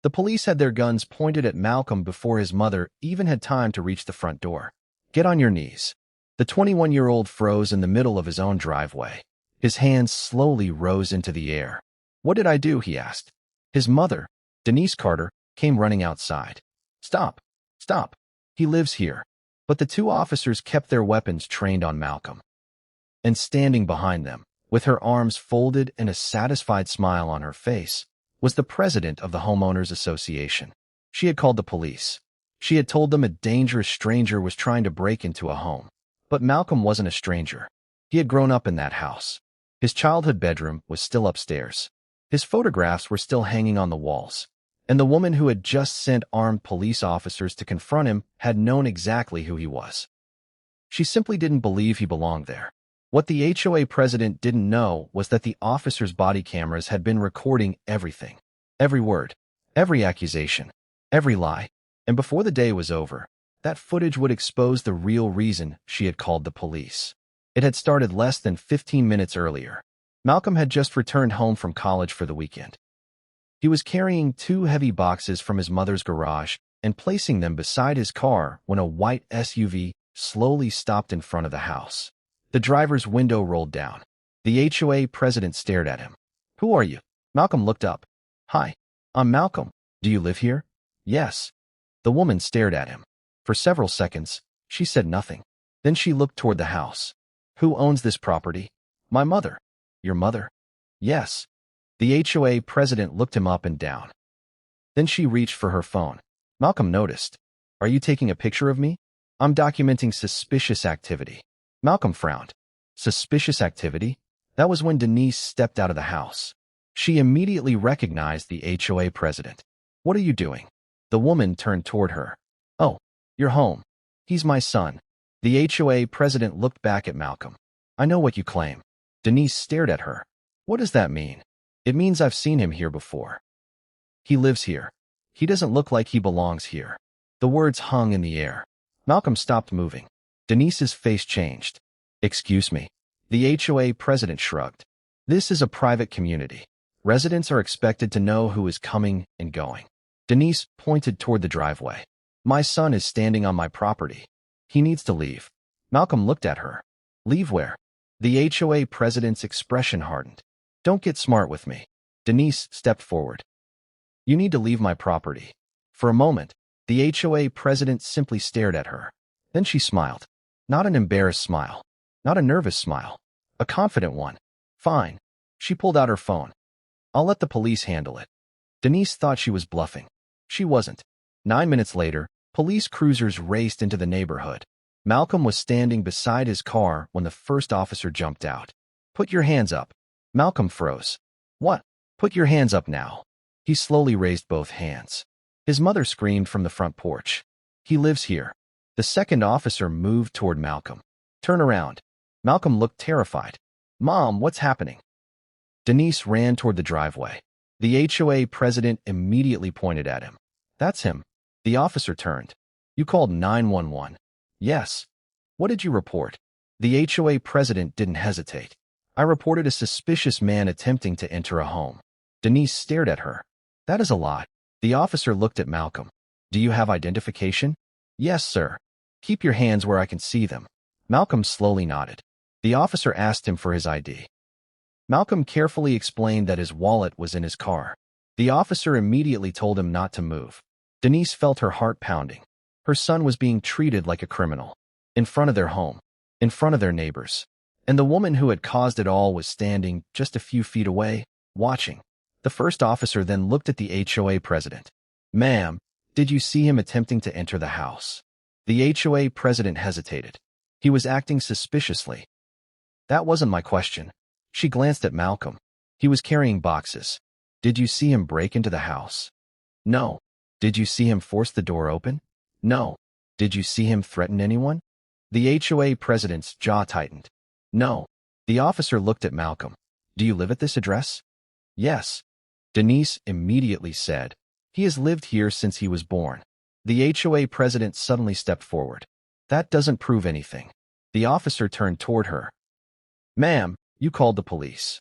The police had their guns pointed at Malcolm before his mother even had time to reach the front door. "Get on your knees." The 21-year-old froze in the middle of his own driveway. His hands slowly rose into the air. "What did I do?" he asked. His mother, Denise Carter, came running outside. "Stop! Stop! He lives here." But the two officers kept their weapons trained on Malcolm. And standing behind them, with her arms folded and a satisfied smile on her face, was the president of the Homeowners Association. She had called the police. She had told them a dangerous stranger was trying to break into a home. But Malcolm wasn't a stranger. He had grown up in that house. His childhood bedroom was still upstairs. His photographs were still hanging on the walls. And the woman who had just sent armed police officers to confront him had known exactly who he was. She simply didn't believe he belonged there. What the HOA president didn't know was that the officers' body cameras had been recording everything. Every word, every accusation, every lie. And before the day was over, that footage would expose the real reason she had called the police. It had started less than 15 minutes earlier. Malcolm had just returned home from college for the weekend. He was carrying 2 heavy boxes from his mother's garage and placing them beside his car when a white SUV slowly stopped in front of the house. The driver's window rolled down. The HOA president stared at him. "Who are you?" Malcolm looked up. "Hi, I'm Malcolm. Do you live here?" "Yes." The woman stared at him. For several seconds, she said nothing. Then she looked toward the house. "Who owns this property?" "My mother." "Your mother?" "Yes." The HOA president looked him up and down. Then she reached for her phone. Malcolm noticed. "Are you taking a picture of me?" "I'm documenting suspicious activity." Malcolm frowned. Suspicious activity? That was when Denise stepped out of the house. She immediately recognized the HOA president. "What are you doing?" The woman turned toward her. "Oh, you're home. He's my son." The HOA president looked back at Malcolm. "I know what you claim." Denise stared at her. "What does that mean?" "It means I've seen him here before. He lives here. He doesn't look like he belongs here." The words hung in the air. Malcolm stopped moving. Denise's face changed. "Excuse me." The HOA president shrugged. "This is a private community. Residents are expected to know who is coming and going." Denise pointed toward the driveway. "My son is standing on my property. He needs to leave." Malcolm looked at her. "Leave where?" The HOA president's expression hardened. "Don't get smart with me." Denise stepped forward. "You need to leave my property." For a moment, the HOA president simply stared at her. Then she smiled. Not an embarrassed smile. Not a nervous smile. A confident one. "Fine." She pulled out her phone. "I'll let the police handle it." Denise thought she was bluffing. She wasn't. 9 minutes later, police cruisers raced into the neighborhood. Malcolm was standing beside his car when the first officer jumped out. "Put your hands up." Malcolm froze. "What?" "Put your hands up now." He slowly raised both hands. His mother screamed from the front porch. "He lives here." The second officer moved toward Malcolm. "Turn around." Malcolm looked terrified. "Mom, what's happening?" Denise ran toward the driveway. The HOA president immediately pointed at him. "That's him." The officer turned. "You called 911. "Yes." "What did you report?" The HOA president didn't hesitate. "I reported a suspicious man attempting to enter a home." Denise stared at her. "That is a lot." The officer looked at Malcolm. "Do you have identification?" "Yes, sir." "Keep your hands where I can see them." Malcolm slowly nodded. The officer asked him for his ID. Malcolm carefully explained that his wallet was in his car. The officer immediately told him not to move. Denise felt her heart pounding. Her son was being treated like a criminal. In front of their home. In front of their neighbors. And the woman who had caused it all was standing just a few feet away, watching. The first officer then looked at the HOA president. "Ma'am, did you see him attempting to enter the house?" The HOA president hesitated. He was acting suspiciously. "That wasn't my question." She glanced at Malcolm. "He was carrying boxes. Did you see him break into the house?" "No." "Did you see him force the door open?" "No." "Did you see him threaten anyone?" The HOA president's jaw tightened. "No." The officer looked at Malcolm. "Do you live at this address?" "Yes." Denise immediately said, "He has lived here since he was born." The HOA president suddenly stepped forward. "That doesn't prove anything." The officer turned toward her. "Ma'am, you called the police."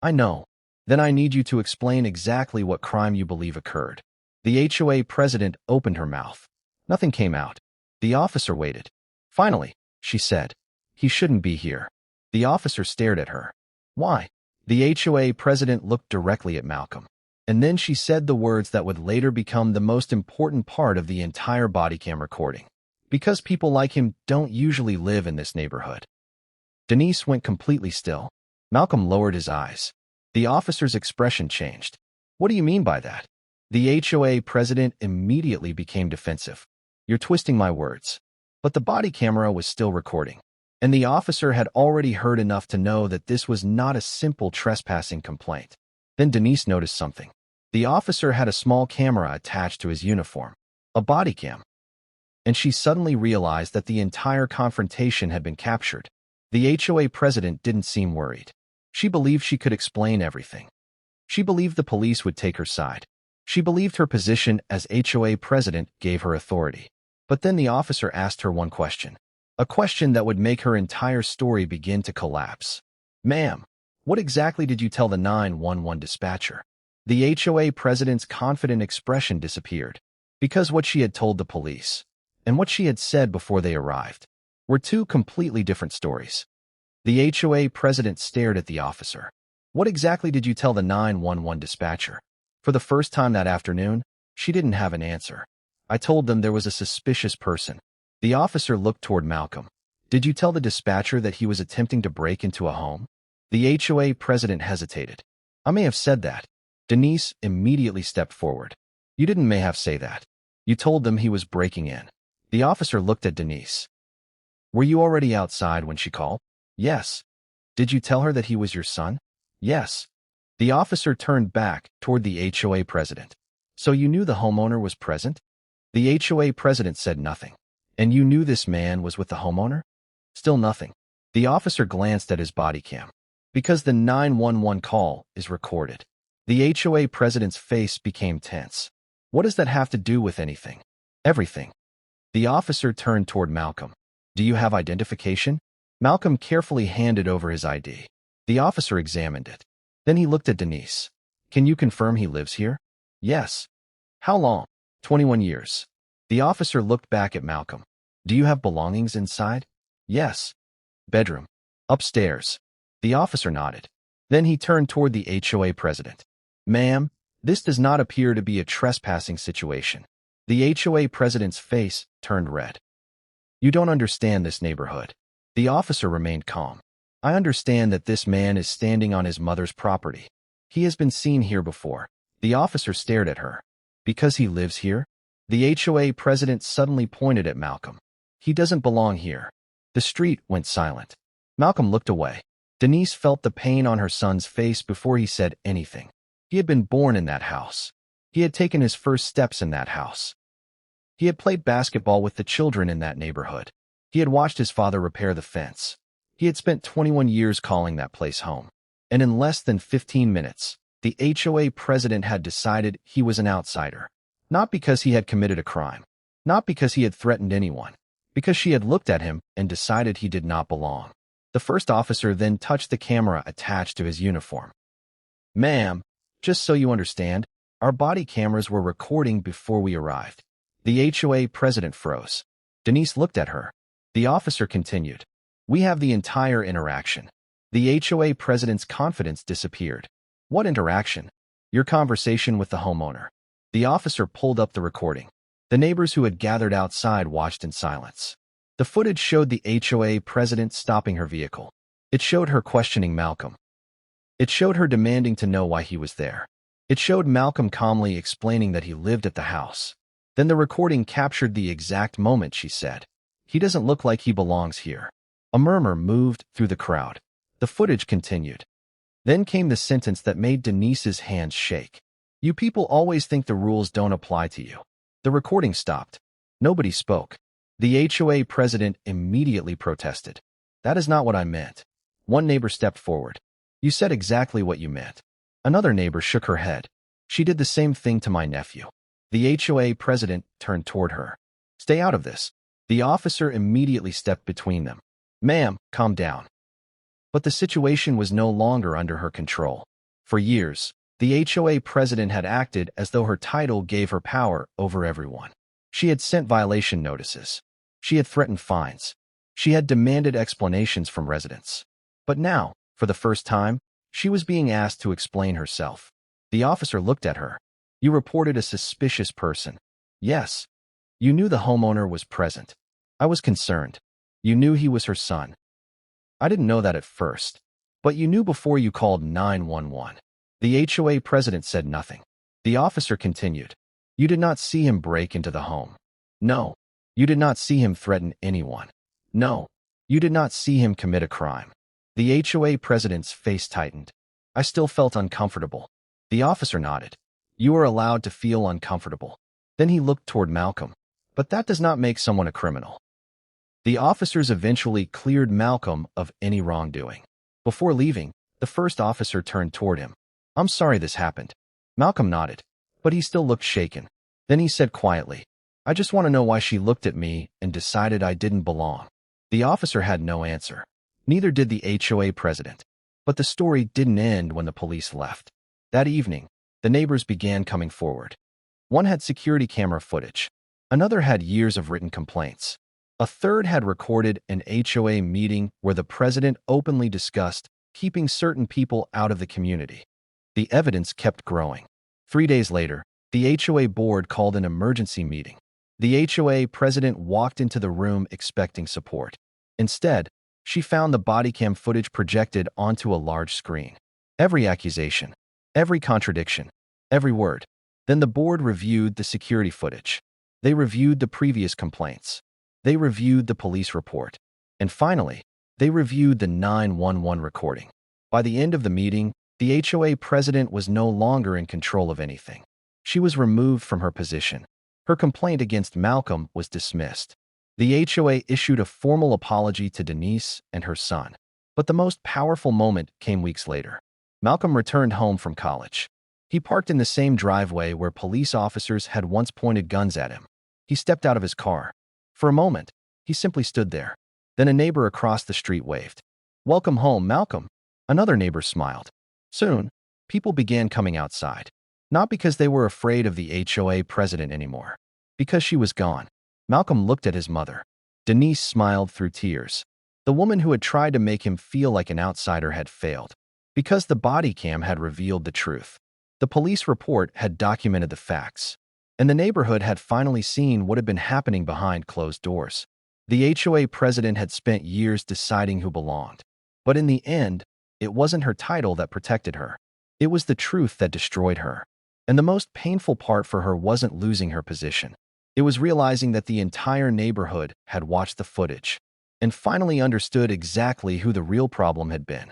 "I know." "Then I need you to explain exactly what crime you believe occurred." The HOA president opened her mouth. Nothing came out. The officer waited. Finally, she said, "He shouldn't be here." The officer stared at her. "Why?" The HOA president looked directly at Malcolm. And then she said the words that would later become the most important part of the entire bodycam recording. "Because people like him don't usually live in this neighborhood." Denise went completely still. Malcolm lowered his eyes. The officer's expression changed. "What do you mean by that?" The HOA president immediately became defensive. "You're twisting my words." But the body camera was still recording, and the officer had already heard enough to know that this was not a simple trespassing complaint. Then Denise noticed something. The officer had a small camera attached to his uniform, a body cam. And she suddenly realized that the entire confrontation had been captured. The HOA president didn't seem worried. She believed she could explain everything. She believed the police would take her side. She believed her position as HOA president gave her authority. But then the officer asked her one question, a question that would make her entire story begin to collapse. "Ma'am, what exactly did you tell the 911 dispatcher?" The HOA president's confident expression disappeared, because what she had told the police and what she had said before they arrived were two completely different stories. The HOA president stared at the officer. "What exactly did you tell the 911 dispatcher?" For the first time that afternoon, she didn't have an answer. "I told them there was a suspicious person." The officer looked toward Malcolm. "Did you tell the dispatcher that he was attempting to break into a home?" The HOA president hesitated. "I may have said that." Denise immediately stepped forward. "You didn't may have say that. You told them he was breaking in." The officer looked at Denise. "Were you already outside when she called?" "Yes." "Did you tell her that he was your son?" "Yes." The officer turned back toward the HOA president. "So you knew the homeowner was present?" The HOA president said nothing. "And you knew this man was with the homeowner?" Still nothing. The officer glanced at his body cam. "Because the 911 call is recorded." The HOA president's face became tense. "What does that have to do with anything?" "Everything." The officer turned toward Malcolm. "Do you have identification?" Malcolm carefully handed over his ID. The officer examined it. Then he looked at Denise. "Can you confirm he lives here?" "Yes." "How long?" 21 years. The officer looked back at Malcolm. "Do you have belongings inside?" "Yes." "Bedroom?" "Upstairs." The officer nodded. Then he turned toward the HOA president. "Ma'am, this does not appear to be a trespassing situation." The HOA president's face turned red. "You don't understand this neighborhood." The officer remained calm. "I understand that this man is standing on his mother's property. He has been seen here before." The officer stared at her. "Because he lives here?" The HOA president suddenly pointed at Malcolm. "He doesn't belong here." The street went silent. Malcolm looked away. Denise felt the pain on her son's face before he said anything. He had been born in that house. He had taken his first steps in that house. He had played basketball with the children in that neighborhood. He had watched his father repair the fence. He had spent 21 years calling that place home. And in less than 15 minutes, the HOA president had decided he was an outsider. Not because he had committed a crime. Not because he had threatened anyone. Because she had looked at him and decided he did not belong. The first officer then touched the camera attached to his uniform. "Ma'am, just so you understand, our body cameras were recording before we arrived." The HOA president froze. Denise looked at her. The officer continued. "We have the entire interaction." The HOA president's confidence disappeared. "What interaction?" "Your conversation with the homeowner." The officer pulled up the recording. The neighbors who had gathered outside watched in silence. The footage showed the HOA president stopping her vehicle. It showed her questioning Malcolm. It showed her demanding to know why he was there. It showed Malcolm calmly explaining that he lived at the house. Then the recording captured the exact moment she said, "He doesn't look like he belongs here." A murmur moved through the crowd. The footage continued. Then came the sentence that made Denise's hands shake. "You people always think the rules don't apply to you." The recording stopped. Nobody spoke. The HOA president immediately protested. "That is not what I meant." One neighbor stepped forward. "You said exactly what you meant." Another neighbor shook her head. "She did the same thing to my nephew." The HOA president turned toward her. "Stay out of this." The officer immediately stepped between them. "Ma'am, calm down." But the situation was no longer under her control. For years, The HOA president had acted as though her title gave her power over everyone. She had sent violation notices. She had threatened fines. She had demanded explanations from residents. But now, for the first time, she was being asked to explain herself. The officer looked at her. You reported a suspicious person. Yes. You knew the homeowner was present. I was concerned. You knew he was her son. I didn't know that at first. But you knew before you called 911. The HOA president said nothing. The officer continued. You did not see him break into the home. No. You did not see him threaten anyone. No. You did not see him commit a crime. The HOA president's face tightened. I still felt uncomfortable. The officer nodded. You are allowed to feel uncomfortable. Then he looked toward Malcolm. But that does not make someone a criminal. The officers eventually cleared Malcolm of any wrongdoing. Before leaving, the first officer turned toward him. I'm sorry this happened. Malcolm nodded, but he still looked shaken. Then he said quietly, I just want to know why she looked at me and decided I didn't belong. The officer had no answer. Neither did the HOA president. But the story didn't end when the police left. That evening, the neighbors began coming forward. One had security camera footage. Another had years of written complaints. A third had recorded an HOA meeting where the president openly discussed keeping certain people out of the community. The evidence kept growing. 3 days later, the HOA board called an emergency meeting. The HOA president walked into the room expecting support. Instead, she found the bodycam footage projected onto a large screen. Every accusation, every contradiction, every word. Then the board reviewed the security footage. They reviewed the previous complaints. They reviewed the police report. And finally, they reviewed the 911 recording. By the end of the meeting, the HOA president was no longer in control of anything. She was removed from her position. Her complaint against Malcolm was dismissed. The HOA issued a formal apology to Denise and her son. But the most powerful moment came weeks later. Malcolm returned home from college. He parked in the same driveway where police officers had once pointed guns at him. He stepped out of his car. For a moment, he simply stood there. Then a neighbor across the street waved. Welcome home, Malcolm. Another neighbor smiled. Soon, people began coming outside. Not because they were afraid of the HOA president anymore. Because she was gone. Malcolm looked at his mother. Denise smiled through tears. The woman who had tried to make him feel like an outsider had failed. Because the body cam had revealed the truth. The police report had documented the facts. And the neighborhood had finally seen what had been happening behind closed doors. The HOA president had spent years deciding who belonged. But in the end, it wasn't her title that protected her. It was the truth that destroyed her. And the most painful part for her wasn't losing her position. It was realizing that the entire neighborhood had watched the footage and finally understood exactly who the real problem had been.